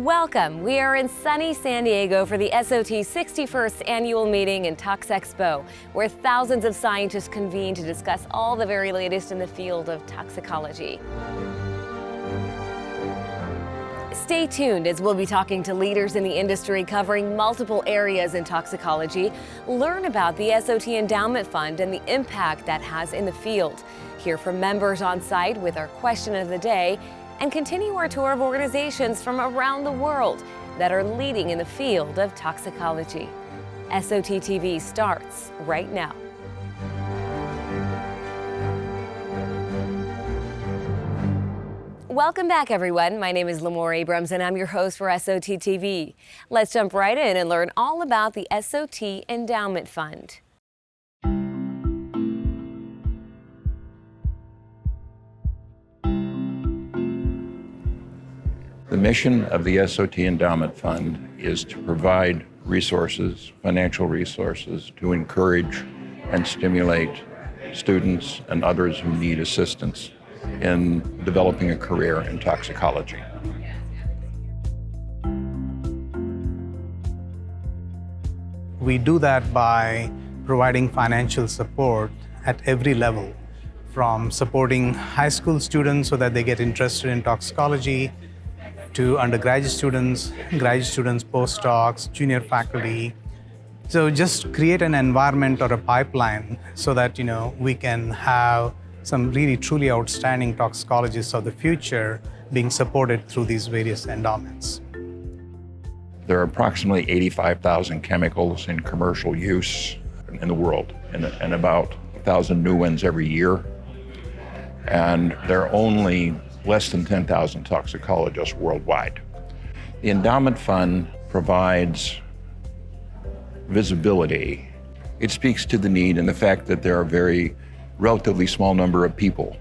Welcome. We are in sunny San Diego for the SOT 61st Annual Meeting and Tox Expo, where thousands of scientists convene to discuss all the very latest in the field of toxicology. Stay tuned as we'll be talking to leaders in the industry covering multiple areas in toxicology, learn about the SOT Endowment Fund and the impact that has in the field, hear from members on site with our question of the day, and continue our tour of organizations from around the world that are leading in the field of toxicology. SOT TV starts right now. Welcome back, everyone. My name is Lamore Abrams, and I'm your host for SOT TV. Let's jump right in and learn all about the SOT Endowment Fund. The mission of the SOT Endowment Fund is to provide resources, financial resources, to encourage and stimulate students and others who need assistance in developing a career in toxicology. We do that by providing financial support at every level, from supporting high school students so that they get interested in toxicology, to undergraduate students, graduate students, postdocs, junior faculty. So just create an environment or a pipeline so that we can have some really truly outstanding toxicologists of the future being supported through these various endowments. There are approximately 85,000 chemicals in commercial use in the world, and about 1,000 new ones every year. And there are only less than 10,000 toxicologists worldwide. The endowment fund provides visibility. It speaks to the need and the fact that there are very relatively small number of people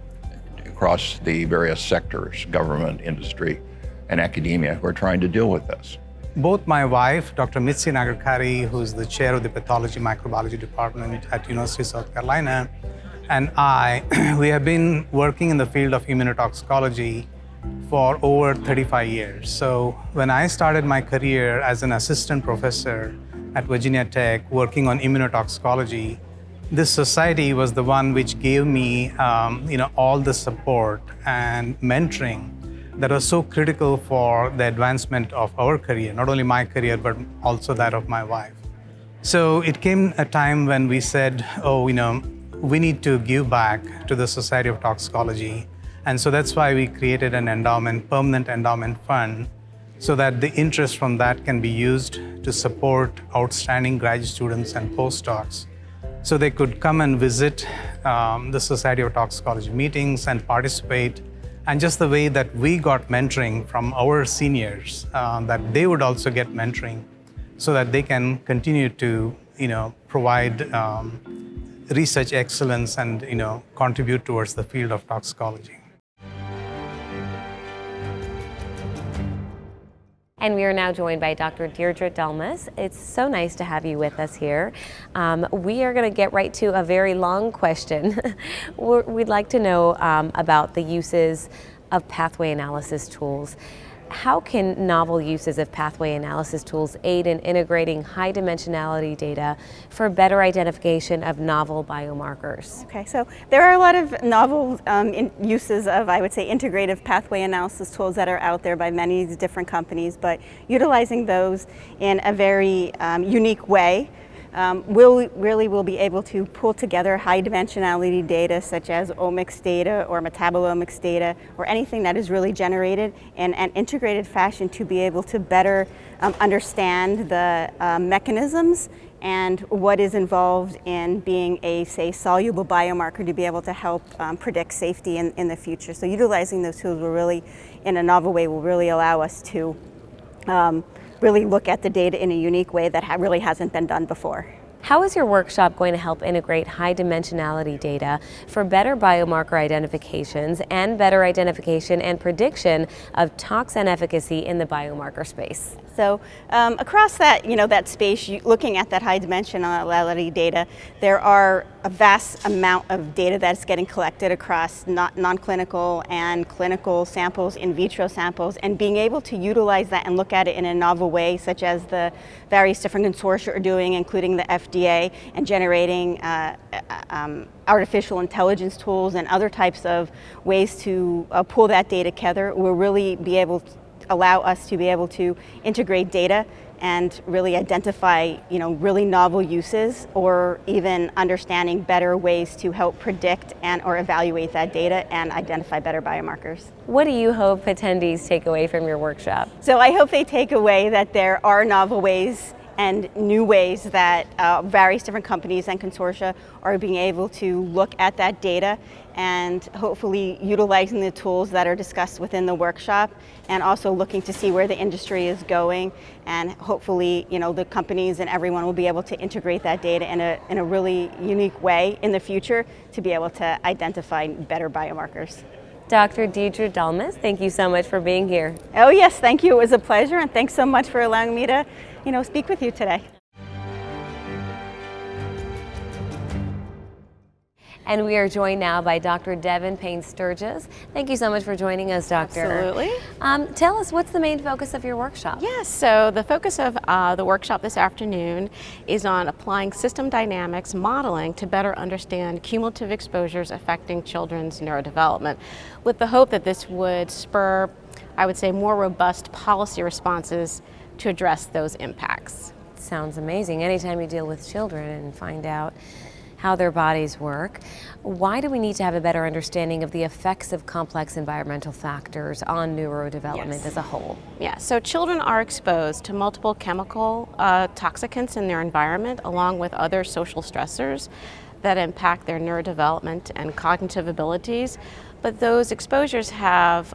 across the various sectors, government, industry, and academia, who are trying to deal with this. Both my wife, Dr. Mitzi Nagarkari, who's the chair of the Pathology Microbiology Department at University of South Carolina, and I, we have been working in the field of immunotoxicology for over 35 years. So when I started my career as an assistant professor at Virginia Tech working on immunotoxicology, this society was the one which gave me all the support and mentoring that was so critical for the advancement of our career, not only my career, but also that of my wife. So it came a time when we said, we need to give back to the Society of Toxicology. And so that's why we created an endowment, permanent endowment fund, so that the interest from that can be used to support outstanding graduate students and postdocs. So they could come and visit the Society of Toxicology meetings and participate. And just the way that we got mentoring from our seniors, that they would also get mentoring so that they can continue to provide research excellence and contribute towards the field of toxicology. And we are now joined by Dr. Deirdre Delmas. It's so nice to have you with us here. We are going to get right to a very long question. We'd like to know about the uses of pathway analysis tools. How can novel uses of pathway analysis tools aid in integrating high dimensionality data for better identification of novel biomarkers? Okay, so there are a lot of novel uses of, I would say, integrative pathway analysis tools that are out there by many different companies, but utilizing those in a very unique way we'll be able to pull together high dimensionality data such as omics data or metabolomics data or anything that is really generated in an integrated fashion to be able to better understand the mechanisms and what is involved in being a, say, soluble biomarker to be able to help predict safety in the future. So utilizing those tools will really, in a novel way, will really allow us to really look at the data in a unique way that really hasn't been done before. How is your workshop going to help integrate high dimensionality data for better biomarker identifications and better identification and prediction of toxin efficacy in the biomarker space? So across that, that space, looking at that high dimensionality data, there are a vast amount of data that's getting collected across non-clinical and clinical samples, in vitro samples, and being able to utilize that and look at it in a novel way, such as the various different consortia are doing, including the FDA, and generating artificial intelligence tools and other types of ways to pull that data together will really be able to allow us to be able to integrate data and really identify, really novel uses, or even understanding better ways to help predict and or evaluate that data and identify better biomarkers. What do you hope attendees take away from your workshop? So I hope they take away that there are novel ways and new ways that various different companies and consortia are being able to look at that data and hopefully utilizing the tools that are discussed within the workshop, and also looking to see where the industry is going, and hopefully the companies and everyone will be able to integrate that data in a really unique way in the future to be able to identify better biomarkers. Dr. Deidre Dalmas, thank you so much for being here. Oh yes, thank you. It was a pleasure, and thanks so much for allowing me to speak with you today. And we are joined now by Dr. Devin Payne-Sturgis. Thank you so much for joining us, Doctor. Absolutely. Tell us, what's the main focus of your workshop? Yes, so the focus of the workshop this afternoon is on applying system dynamics modeling to better understand cumulative exposures affecting children's neurodevelopment, with the hope that this would spur, I would say, more robust policy responses to address those impacts. Sounds amazing. Anytime you deal with children and find out how their bodies work, why do we need to have a better understanding of the effects of complex environmental factors on neurodevelopment as a whole? Yeah, so children are exposed to multiple chemical toxicants in their environment, along with other social stressors that impact their neurodevelopment and cognitive abilities. But those exposures have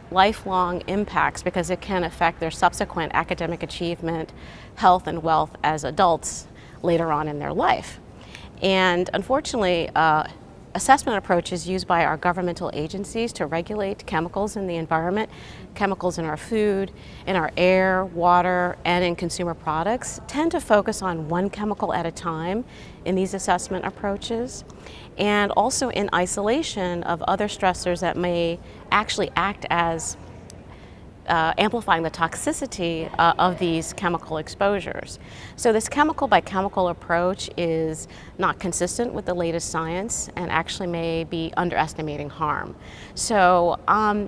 lifelong impacts because it can affect their subsequent academic achievement, health, and wealth as adults later on in their life. And unfortunately, assessment approaches used by our governmental agencies to regulate chemicals in the environment, chemicals in our food, in our air, water, and in consumer products, tend to focus on one chemical at a time in these assessment approaches, and also in isolation of other stressors that may actually act as amplifying the toxicity of these chemical exposures. So this chemical by chemical approach is not consistent with the latest science and actually may be underestimating harm. So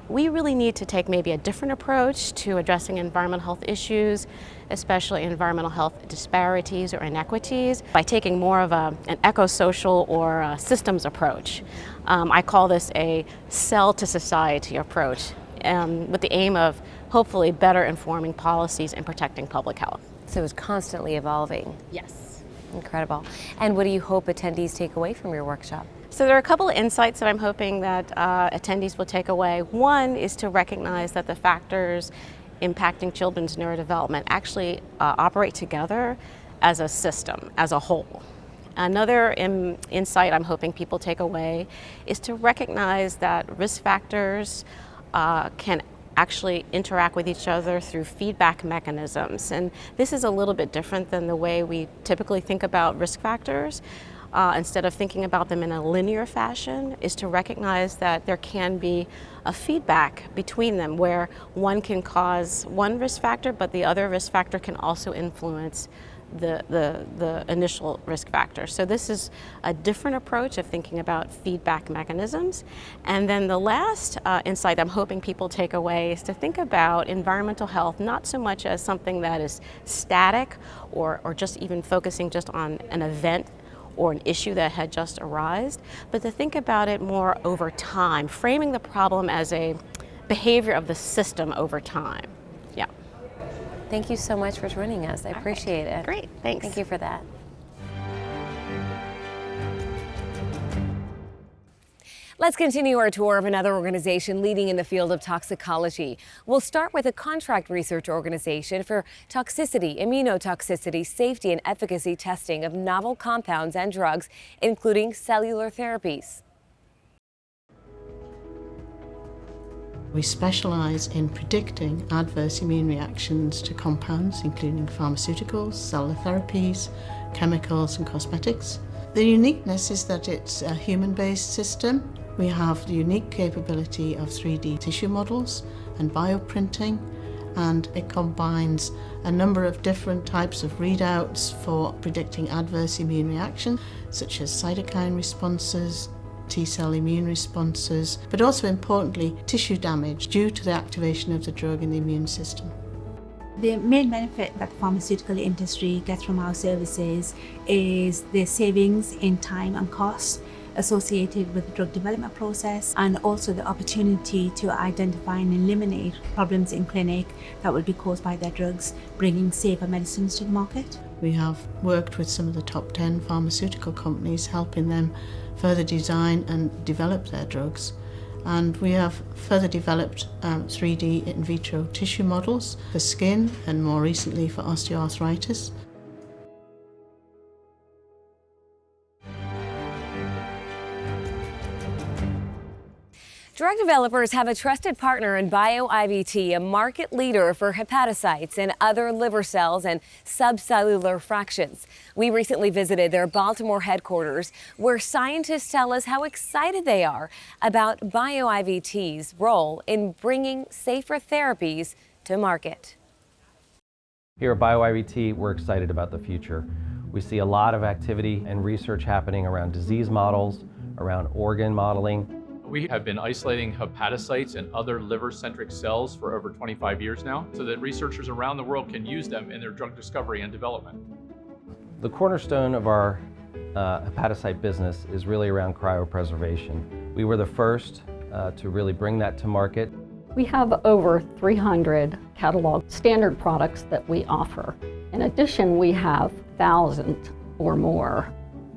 we really need to take maybe a different approach to addressing environmental health issues, especially environmental health disparities or inequities, by taking more of an eco-social or a systems approach. I call this a cell to society approach, with the aim of hopefully better informing policies and protecting public health. So it's constantly evolving. Yes. Incredible. And what do you hope attendees take away from your workshop? So there are a couple of insights that I'm hoping that attendees will take away. One is to recognize that the factors impacting children's neurodevelopment actually operate together as a system, as a whole. Another insight I'm hoping people take away is to recognize that risk factors can actually interact with each other through feedback mechanisms. And this is a little bit different than the way we typically think about risk factors. Instead of thinking about them in a linear fashion, is to recognize that there can be a feedback between them where one can cause one risk factor, but the other risk factor can also influence the initial risk factor. So this is a different approach of thinking about feedback mechanisms. And then the last insight I'm hoping people take away is to think about environmental health not so much as something that is static or just even focusing just on an event or an issue that had just arisen, but to think about it more over time, framing the problem as a behavior of the system over time. Yeah. Thank you so much for joining us. I appreciate it. Great, thanks. Thank you for that. Let's continue our tour of another organization leading in the field of toxicology. We'll start with a contract research organization for toxicity, immunotoxicity, safety, and efficacy testing of novel compounds and drugs, including cellular therapies. We specialise in predicting adverse immune reactions to compounds, including pharmaceuticals, cellular therapies, chemicals and cosmetics. The uniqueness is that it's a human-based system. We have the unique capability of 3D tissue models and bioprinting, and it combines a number of different types of readouts for predicting adverse immune reactions, such as cytokine responses, T-cell immune responses, but also importantly, tissue damage due to the activation of the drug in the immune system. The main benefit that the pharmaceutical industry gets from our services is the savings in time and costs associated with the drug development process, and also the opportunity to identify and eliminate problems in clinic that will be caused by their drugs, bringing safer medicines to the market. We have worked with some of the top 10 pharmaceutical companies, helping them further design and develop their drugs. And we have further developed 3D in vitro tissue models for skin and more recently for osteoarthritis. Drug developers have a trusted partner in BioIVT, a market leader for hepatocytes and other liver cells and subcellular fractions. We recently visited their Baltimore headquarters, where scientists tell us how excited they are about BioIVT's role in bringing safer therapies to market. Here at BioIVT, we're excited about the future. We see a lot of activity and research happening around disease models, around organ modeling. We have been isolating hepatocytes and other liver-centric cells for over 25 years now, so that researchers around the world can use them in their drug discovery and development. The cornerstone of our hepatocyte business is really around cryopreservation. We were the first to really bring that to market. We have over 300 catalog standard products that we offer. In addition, we have thousands or more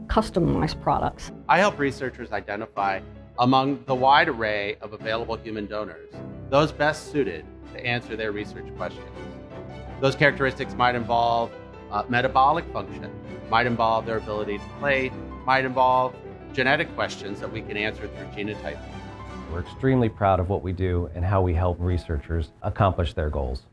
customized products. I help researchers identify among the wide array of available human donors, those best suited to answer their research questions. Those characteristics might involve metabolic function, might involve their ability to plate, might involve genetic questions that we can answer through genotyping. We're extremely proud of what we do and how we help researchers accomplish their goals.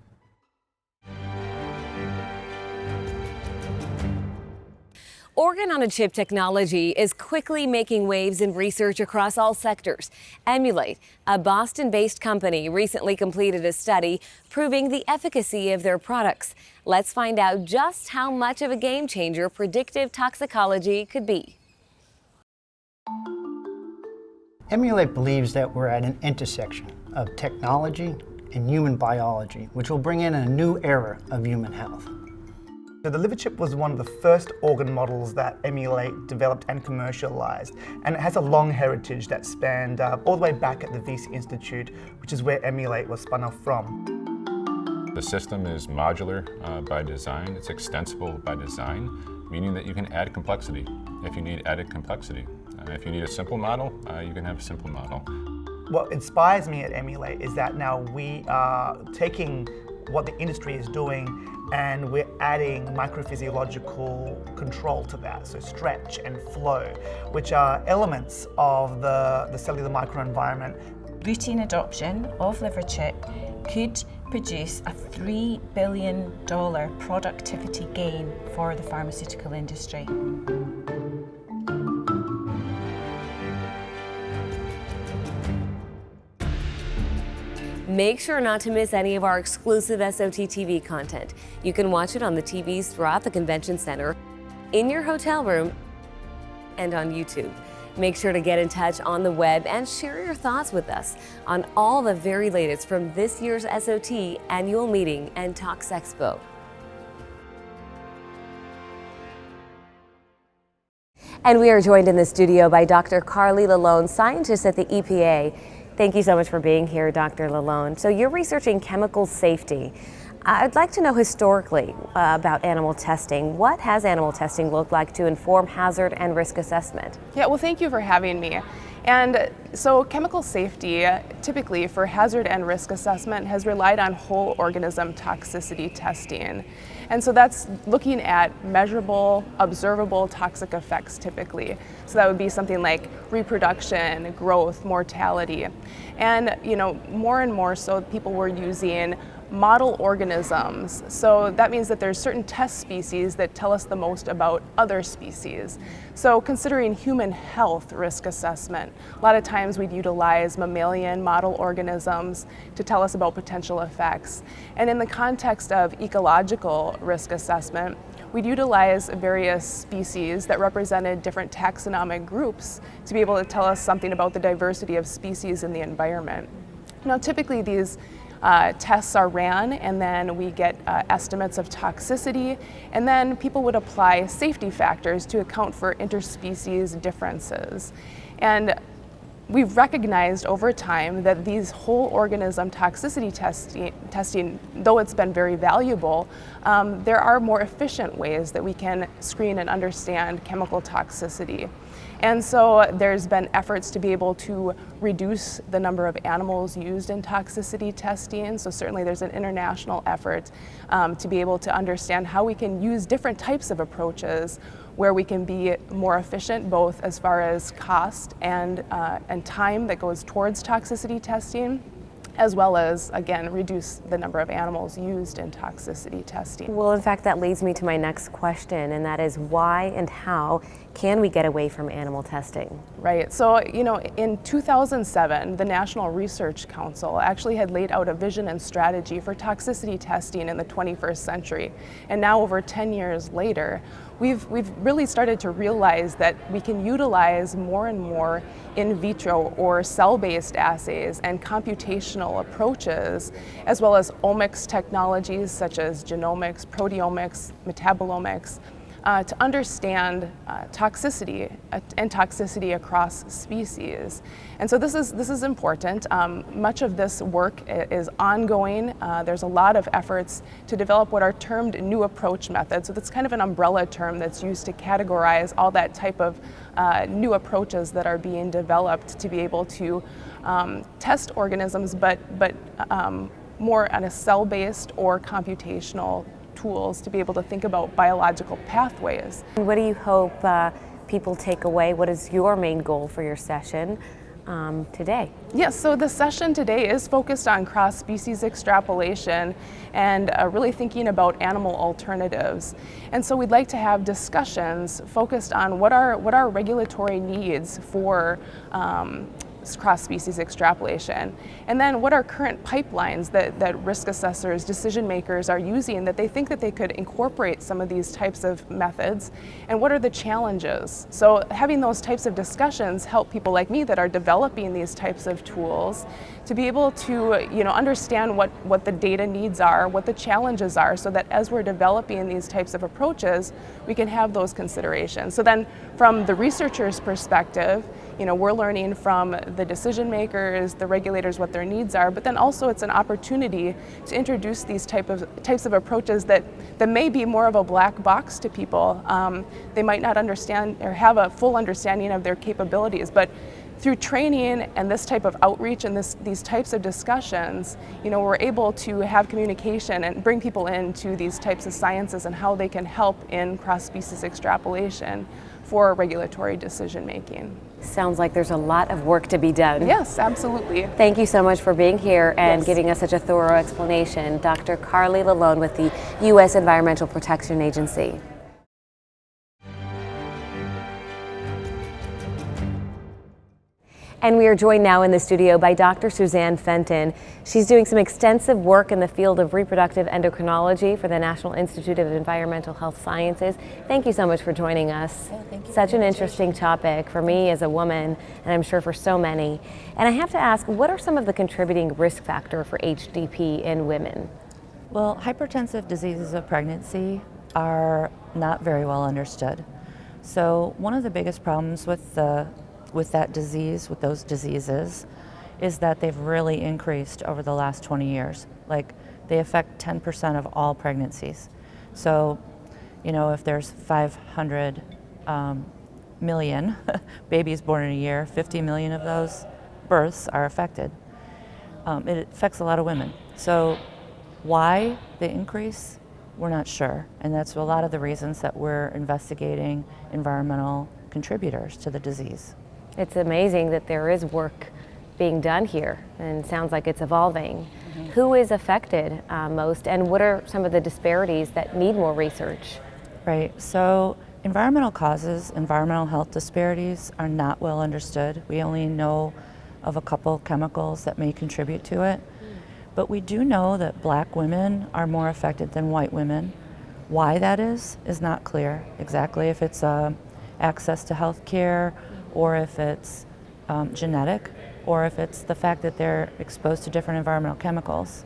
Organ-on-a-chip technology is quickly making waves in research across all sectors. Emulate, a Boston-based company, recently completed a study proving the efficacy of their products. Let's find out just how much of a game changer predictive toxicology could be. Emulate believes that we're at an intersection of technology and human biology, which will bring in a new era of human health. So the liver chip was one of the first organ models that Emulate developed and commercialized, and it has a long heritage that spanned all the way back at the VC Institute, which is where Emulate was spun off from. The system is modular by design, it's extensible by design, meaning that you can add complexity if you need added complexity. If you need a simple model, you can have a simple model. What inspires me at Emulate is that now we are taking what the industry is doing and we're adding microphysiological control to that, so stretch and flow, which are elements of the cellular microenvironment. Routine adoption of liver chip could produce a $3 billion productivity gain for the pharmaceutical industry. Make sure not to miss any of our exclusive SOT TV content. You can watch it on the TVs throughout the convention center, in your hotel room, and on YouTube. Make sure to get in touch on the web and share your thoughts with us on all the very latest from this year's SOT annual meeting and Tox Expo. And we are joined in the studio by Dr. Carly Lalone, scientist at the EPA. Thank you so much for being here, Dr. Lalone. So you're researching chemical safety. I'd like to know historically about animal testing. What has animal testing looked like to inform hazard and risk assessment? Yeah, well, thank you for having me. And so chemical safety, typically for hazard and risk assessment, has relied on whole organism toxicity testing. And so that's looking at measurable, observable toxic effects typically. So that would be something like reproduction, growth, mortality. And more and more so people were using model organisms. So that means that there's certain test species that tell us the most about other species. So considering human health risk assessment, a lot of times we'd utilize mammalian model organisms to tell us about potential effects. And in the context of ecological risk assessment, we'd utilize various species that represented different taxonomic groups to be able to tell us something about the diversity of species in the environment. Now, typically these tests are ran, and then we get estimates of toxicity, and then people would apply safety factors to account for interspecies differences. And we've recognized over time that these whole organism toxicity testing, though it's been very valuable, there are more efficient ways that we can screen and understand chemical toxicity. And so there's been efforts to be able to reduce the number of animals used in toxicity testing. So certainly there's an international effort to be able to understand how we can use different types of approaches where we can be more efficient, both as far as cost and time that goes towards toxicity testing, as well as, again, reduce the number of animals used in toxicity testing. Well, in fact, that leads me to my next question, and that is why and how can we get away from animal testing? Right, so in 2007, the National Research Council actually had laid out a vision and strategy for toxicity testing in the 21st century. And now over 10 years later, we've really started to realize that we can utilize more and more in vitro or cell-based assays and computational approaches, as well as omics technologies such as genomics, proteomics, metabolomics, to understand toxicity and toxicity across species. And so this is important. Much of this work is ongoing. There's a lot of efforts to develop what are termed new approach methods. So that's kind of an umbrella term that's used to categorize all that type of new approaches that are being developed to be able to test organisms, but more on a cell-based or computational tools to be able to think about biological pathways. What do you hope people take away? What is your main goal for your session today? Yes, so the session today is focused on cross-species extrapolation and really thinking about animal alternatives. And so we'd like to have discussions focused on what are regulatory needs for cross-species extrapolation, and then what are current pipelines that risk assessors, decision makers are using that they think that they could incorporate some of these types of methods, and what are the challenges. So having those types of discussions help people like me that are developing these types of tools to be able to understand what the data needs are, what the challenges are, so that as we're developing these types of approaches, we can have those considerations. So then from the researcher's perspective, we're learning from the decision makers, the regulators, what their needs are, but then also it's an opportunity to introduce these types of approaches that may be more of a black box to people. They might not understand or have a full understanding of their capabilities, but through training and this type of outreach and these types of discussions, we're able to have communication and bring people into these types of sciences and how they can help in cross-species extrapolation for regulatory decision making. Sounds like there's a lot of work to be done. Yes, absolutely. Thank you so much for being here and Yes. giving us such a thorough explanation. Dr. Carly Lalone with the U.S. Environmental Protection Agency. And we are joined now in the studio by Dr. Suzanne Fenton. She's doing some extensive work in the field of reproductive endocrinology for the National Institute of Environmental Health Sciences. Thank you so much for joining us. Yeah, thank you. Such an interesting topic for me as a woman, and I'm sure for so many. And I have to ask, what are some of the contributing risk factors for HDP in women? Well, hypertensive diseases of pregnancy are not very well understood. So one of the biggest problems with that disease, with those diseases, is that they've really increased over the last 20 years. Like, they affect 10% of all pregnancies. So, if there's 500 million babies born in a year, 50 million of those births are affected. It affects a lot of women. So why the increase? We're not sure. And that's a lot of the reasons that we're investigating environmental contributors to the disease. It's amazing that there is work being done here, and it sounds like it's evolving. Who is affected most, and what are some of the disparities that need more research? Right, so environmental causes, environmental health disparities are not well understood. We only know of a couple chemicals that may contribute to it. But we do know that Black women are more affected than white women. Why that is not clear exactly, if it's access to health care, or if it's genetic, or if it's the fact that they're exposed to different environmental chemicals.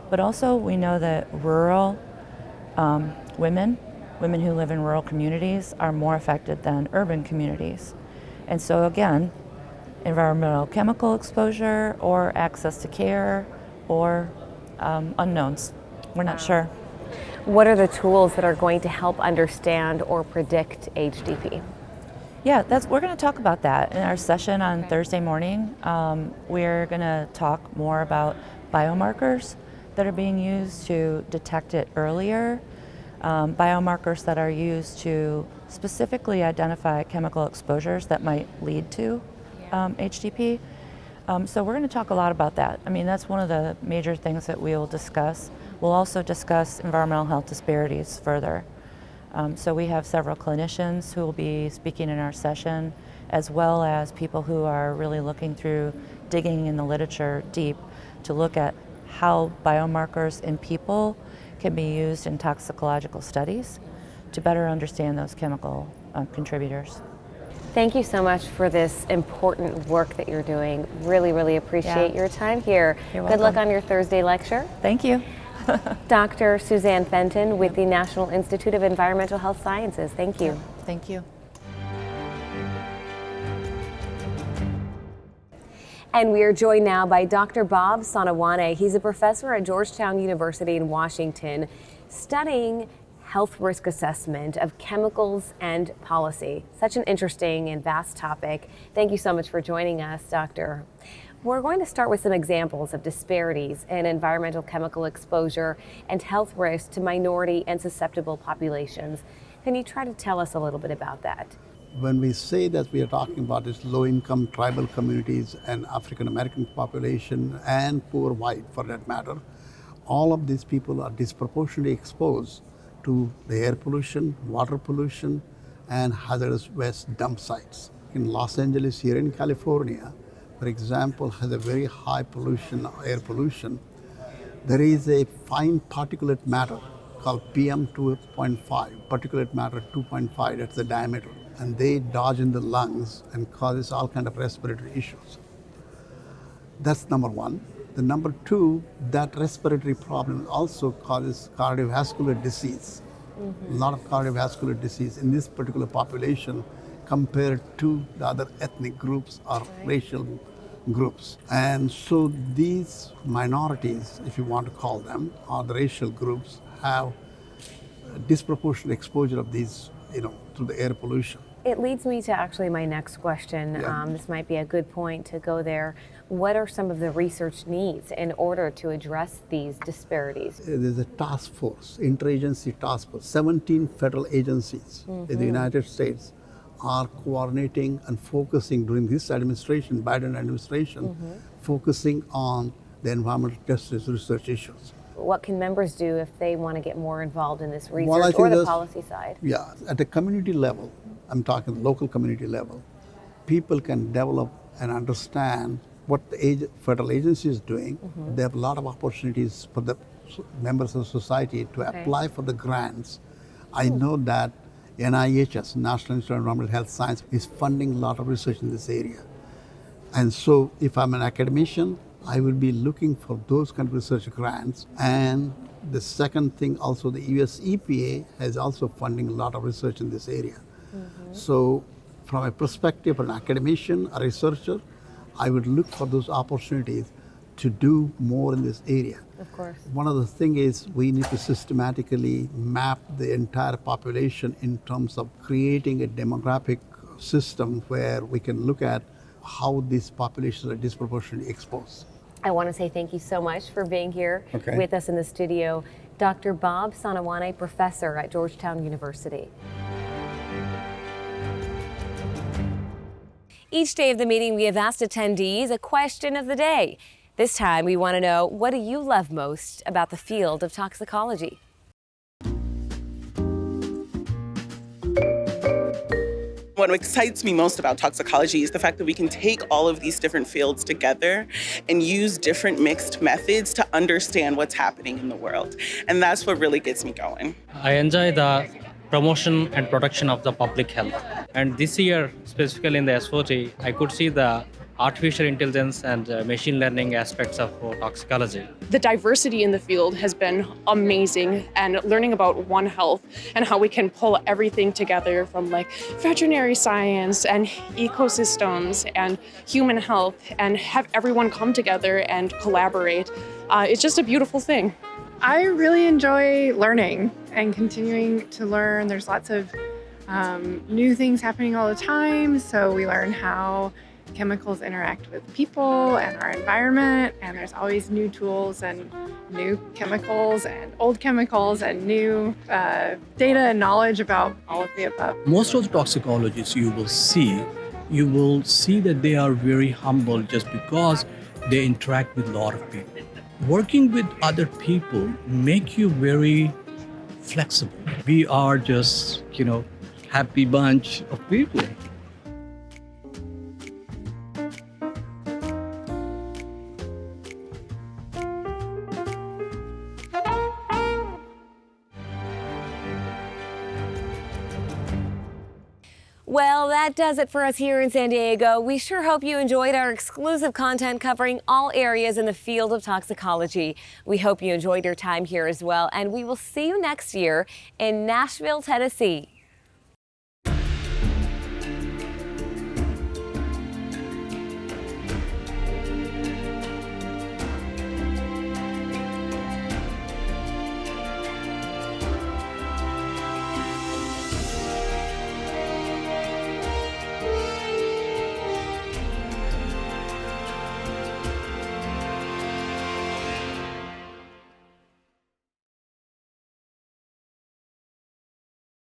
But also we know that rural women who live in rural communities are more affected than urban communities. And so again, environmental chemical exposure or access to care or unknowns. We're not sure. What are the tools that are going to help understand or predict HDP? Yeah, we're going to talk about that in our session on Thursday morning. We're going to talk more about biomarkers that are being used to detect it earlier, biomarkers that are used to specifically identify chemical exposures that might lead to HDP. So we're going to talk a lot about that. I mean, that's one of the major things that we will discuss. We'll also discuss environmental health disparities further. So we have several clinicians who will be speaking in our session, as well as people who are really looking through, digging in the literature deep to look at how biomarkers in people can be used in toxicological studies to better understand those chemical contributors. Thank you so much for this important work that you're doing. Really, really appreciate your time here. You're Good luck welcome. on your Thursday lecture. Thank you. Dr. Suzanne Fenton with the National Institute of Environmental Health Sciences. Thank you. Thank you. And we are joined now by Dr. Bob Sanawane. He's a professor at Georgetown University in Washington, studying health risk assessment of chemicals and policy. Such an interesting and vast topic. Thank you so much for joining us, Doctor. We're going to start with some examples of disparities in environmental chemical exposure and health risks to minority and susceptible populations. Can you try to tell us a little bit about that? When we say that we are talking about this low-income tribal communities and African-American population and poor white, for that matter, all of these people are disproportionately exposed to the air pollution, water pollution, and hazardous waste dump sites. In Los Angeles, here in California, for example, has a very high pollution, air pollution. There is a fine particulate matter called PM2.5, particulate matter 2.5, that's the diameter. And they dodge in the lungs and causes all kind of respiratory issues. That's number one. The number two, that respiratory problem also causes cardiovascular disease. A lot of cardiovascular disease in this particular population compared to the other ethnic groups or racial groups. And so these minorities, if you want to call them, or the racial groups, have disproportionate exposure of these, through the air pollution. It leads me to actually my next question. Yeah. This might be a good point to go there. What are some of the research needs in order to address these disparities? There's a task force, interagency task force. 17 federal agencies in the United States are coordinating and focusing during this administration, Biden administration, focusing on the environmental justice research issues. What can members do if they want to get more involved in this research Well, I think or the there's- policy side? Yeah, at the community level, I'm talking local community level, people can develop and understand what the federal agency is doing. They have a lot of opportunities for the members of society to apply for the grants. I know that NIHS, National Institute of Environmental Health Science, is funding a lot of research in this area. And so if I'm an academician, I will be looking for those kind of research grants. And the second thing also, the US EPA has also funding a lot of research in this area. So from a perspective of an academician, a researcher, I would look for those opportunities to do more in this area. Of course. One of the things is we need to systematically map the entire population in terms of creating a demographic system where we can look at how these populations are disproportionately exposed. I want to say thank you so much for being here with us in the studio, Dr. Bob Sanawane, professor at Georgetown University. Each day of the meeting, we have asked attendees a question of the day. This time, we want to know, what do you love most about the field of toxicology? What excites me most about toxicology is the fact that we can take all of these different fields together and use different mixed methods to understand what's happening in the world. And that's what really gets me going. I enjoy the promotion and protection of the public health. And this year, specifically in the SOT, I could see the artificial intelligence and machine learning aspects of toxicology. The diversity in the field has been amazing, and learning about One Health and how we can pull everything together from like veterinary science and ecosystems and human health and have everyone come together and collaborate. It's just a beautiful thing. I really enjoy learning and continuing to learn. There's lots of new things happening all the time, so we learn how chemicals interact with people and our environment, and there's always new tools and new chemicals and old chemicals and new data and knowledge about all of the above. Most of the toxicologists you will see that they are very humble just because they interact with a lot of people. Working with other people make you very flexible. We are just, happy bunch of people. Well, that does it for us here in San Diego. We sure hope you enjoyed our exclusive content covering all areas in the field of toxicology. We hope you enjoyed your time here as well, and we will see you next year in Nashville, Tennessee.